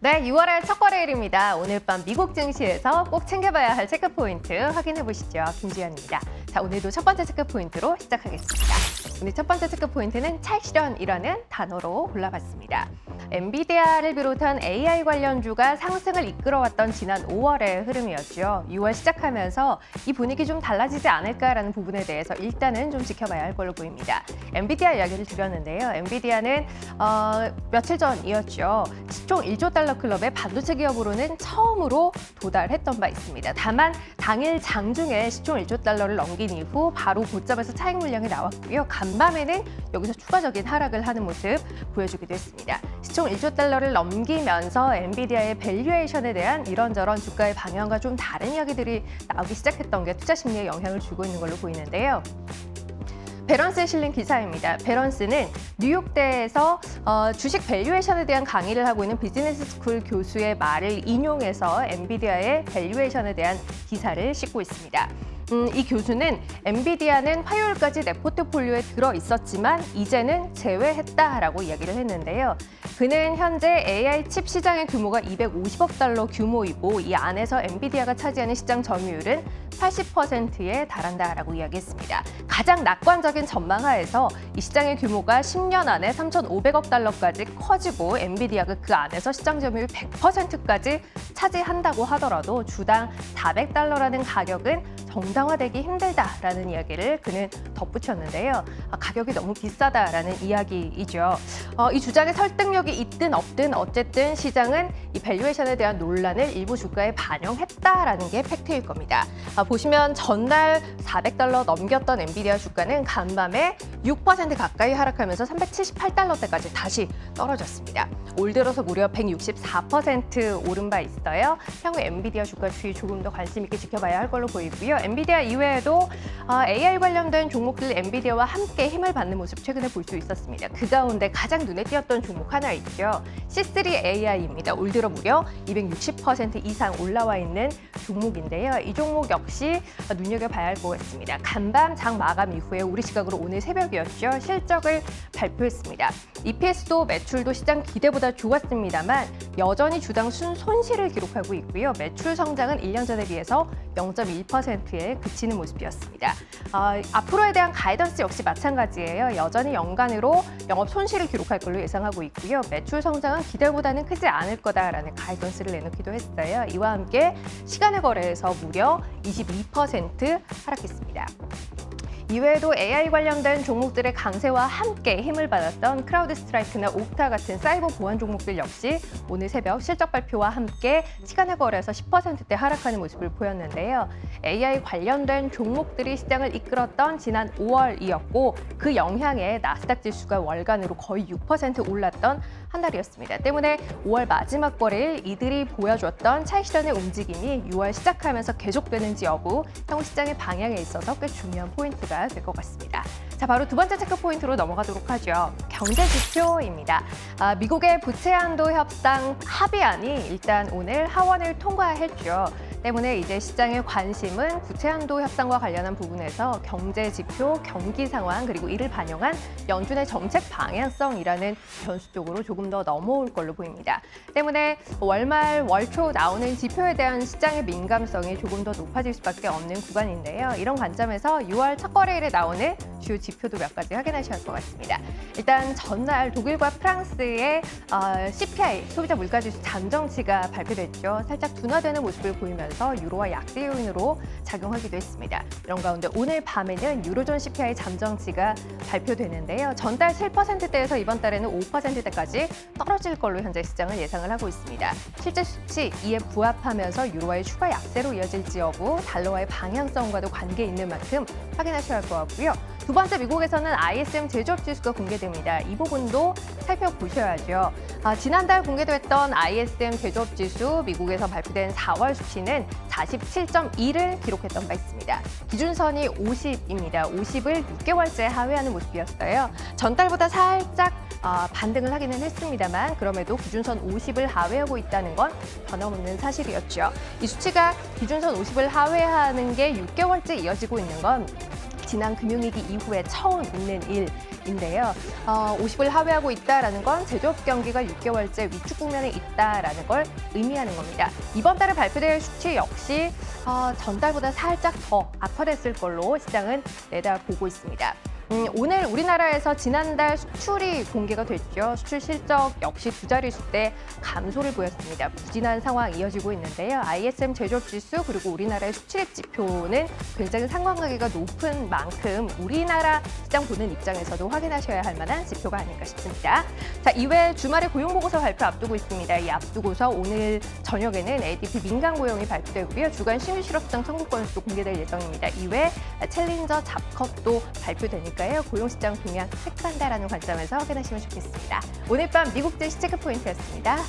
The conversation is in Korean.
네, 6월의 첫 거래일입니다. 오늘 밤 미국 증시에서 꼭 챙겨봐야 할 체크포인트 확인해 보시죠. 김지연입니다. 자, 오늘도 첫 번째 체크포인트로 시작하겠습니다. 오늘 첫 번째 체크포인트는 차익 실현이라는 단어로 골라봤습니다. 엔비디아를 비롯한 AI 관련주가 상승을 이끌어왔던 지난 5월의 흐름이었죠. 6월 시작하면서 이 분위기 좀 달라지지 않을까라는 부분에 대해서 일단은 좀 지켜봐야 할 걸로 보입니다. 엔비디아 이야기를 드렸는데요. 엔비디아는 며칠 전이었죠. 시총 1조 달러 클럽의 반도체 기업으로는 처음으로 도달했던 바 있습니다. 다만 당일 장중에 시총 1조 달러를 넘긴 이후 바로 고점에서 차익 물량이 나왔고요. 간밤에는 여기서 추가적인 하락을 하는 모습 보여주기도 했습니다. 시총 1조 달러를 넘기면서 엔비디아의 밸류에이션에 대한 이런저런 주가의 방향과 좀 다른 이야기들이 나오기 시작했던 게 투자 심리에 영향을 주고 있는 걸로 보이는데요. 베런스에 실린 기사입니다. 베런스는 뉴욕대에서 주식 밸류에이션에 대한 강의를 하고 있는 비즈니스 스쿨 교수의 말을 인용해서 엔비디아의 밸류에이션에 대한 기사를 싣고 있습니다. 이 교수는 엔비디아는 화요일까지 내 포트폴리오에 들어 있었지만 이제는 제외했다라고 이야기를 했는데요. 그는 현재 AI 칩 시장의 규모가 250억 달러 규모이고 이 안에서 엔비디아가 차지하는 시장 점유율은 80%에 달한다라고 이야기했습니다. 가장 낙관적인 전망하에서 이 시장의 규모가 10년 안에 3,500억 달러까지 커지고 엔비디아가 그 안에서 시장 점유율 100%까지 차지한다고 하더라도 주당 400달러라는 가격은 정당화되기 힘들다라는 이야기를 그는 덧붙였는데요. 가격이 너무 비싸다라는 이야기이죠. 이 주장에 설득력이 있든 없든 어쨌든 시장은 이 밸류에이션에 대한 논란을 일부 주가에 반영했다라는 게 팩트일 겁니다. 보시면 전날 400달러 넘겼던 엔비디아 주가는 간밤에 6% 가까이 하락하면서 378달러대까지 다시 떨어졌습니다. 올 들어서 무려 164% 오른 바 있어요. 향후 엔비디아 주가 추이 조금 더 관심 있게 지켜봐야 할 걸로 보이고요. 엔비디아 이외에도 AI 관련된 종목들 엔비디아와 함께 힘을 받는 모습 최근에 볼 수 있었습니다. 그 가운데 가장 눈에 띄었던 종목 하나 있죠. C3AI입니다. 올 들어 무려 260% 이상 올라와 있는 종목인데요. 이 종목 역시 눈여겨봐야 할 것 같습니다. 간밤 장 마감 이후에 우리 시각으로 오늘 새벽이었죠. 실적을 발표했습니다. EPS도 매출도 시장 기대보다 좋았습니다만 여전히 주당 순손실을 기록하고 있고요. 매출 성장은 1년 전에 비해서 0.1%에 그치는 모습이었습니다. 앞으로에 대한 가이던스 역시 마찬가지예요. 여전히 연간으로 영업 손실을 기록할 걸로 예상하고 있고요. 매출 성장은 기대보다는 크지 않을 거다라는 가이던스를 내놓기도 했어요. 이와 함께 시간의 거래에서 무려 22% 하락했습니다. 이외에도 AI 관련된 종목들의 강세와 함께 힘을 받았던 크라우드 스트라이크나 옥타 같은 사이버 보안 종목들 역시 오늘 새벽 실적 발표와 함께 시간의 거래에서 10%대 하락하는 모습을 보였는데요. AI 관련된 종목들이 시장을 이끌었던 지난 5월이었고 그 영향에 나스닥 지수가 월간으로 거의 6% 올랐던 한 달이었습니다. 때문에 5월 마지막 거래일 이들이 보여줬던 차익 실현의 움직임이 6월 시작하면서 계속되는지 여부 향후 시장의 방향에 있어서 꽤 중요한 포인트가 될 것 같습니다. 자, 바로 두 번째 체크 포인트로 넘어가도록 하죠. 경제 지표입니다. 미국의 부채 한도 협상 합의안이 일단 오늘 하원을 통과했죠. 때문에 이제 시장의 관심은 부채 한도 협상과 관련한 부분에서 경제 지표, 경기 상황 그리고 이를 반영한 연준의 정책 방향성이라는 변수 쪽으로 조금 더 넘어올 걸로 보입니다. 때문에 월말, 월초 나오는 지표에 대한 시장의 민감성이 조금 더 높아질 수밖에 없는 구간인데요. 이런 관점에서 6월 첫 거래일에 나오는 주요 지표도 몇 가지 확인하셔야 할 것 같습니다. 일단 전날 독일과 프랑스의 CPI, 소비자 물가지수 잠정치가 발표됐죠. 살짝 둔화되는 모습을 보이면서 유로와 약세 요인으로 작용하기도 했습니다. 이런 가운데 오늘 밤에는 유로존 CPI 잠정치가 발표되는데요. 전달 7%대에서 이번 달에는 5%대까지 떨어질 걸로 현재 시장을 예상을 하고 있습니다. 실제 수치 이에 부합하면서 유로와의 추가 약세로 이어질지 여부, 달러와의 방향성과도 관계 있는 만큼 확인하셔야 할 것 같고요. 두 번째, 미국에서는 ISM 제조업 지수가 공개됩니다. 이 부분도 살펴보셔야죠. 지난달 공개됐던 ISM 제조업 지수 미국에서 발표된 4월 수치는 47.1을 기록했던 바 있습니다. 기준선이 50입니다. 50을 6개월째 하회하는 모습이었어요. 전달보다 살짝 반등을 하기는 했습니다만 그럼에도 기준선 50을 하회하고 있다는 건 변함없는 사실이었죠. 이 수치가 기준선 50을 하회하는 게 6개월째 이어지고 있는 건 지난 금융위기 이후에 처음 있는 일인데요. 50을 하회하고 있다라는 건 제조업 경기가 6개월째 위축 국면에 있다라는 걸 의미하는 겁니다. 이번 달에 발표될 수치 역시 전달보다 살짝 더 악화됐을 걸로 시장은 내다보고 있습니다. 오늘 우리나라에서 지난달 수출이 공개가 됐죠. 수출 실적 역시 두 자릿수대 감소를 보였습니다. 부진한 상황 이어지고 있는데요. ISM 제조업 지수 그리고 우리나라의 수출입 지표는 굉장히 상관관계가 높은 만큼 우리나라 시장 보는 입장에서도 확인하셔야 할 만한 지표가 아닐까 싶습니다. 자, 이외에 주말에 고용보고서 발표 앞두고 있습니다. 이 앞두고서 오늘 저녁에는 ADP 민간 고용이 발표되고요. 주간 신규 실업장 청구 건수도 공개될 예정입니다. 이외에 챌린저 잡컷도 발표되니까 고용시장 동향 체크한다라는 관점에서 확인하시면 좋겠습니다. 오늘 밤 미국 증시 체크 포인트였습니다.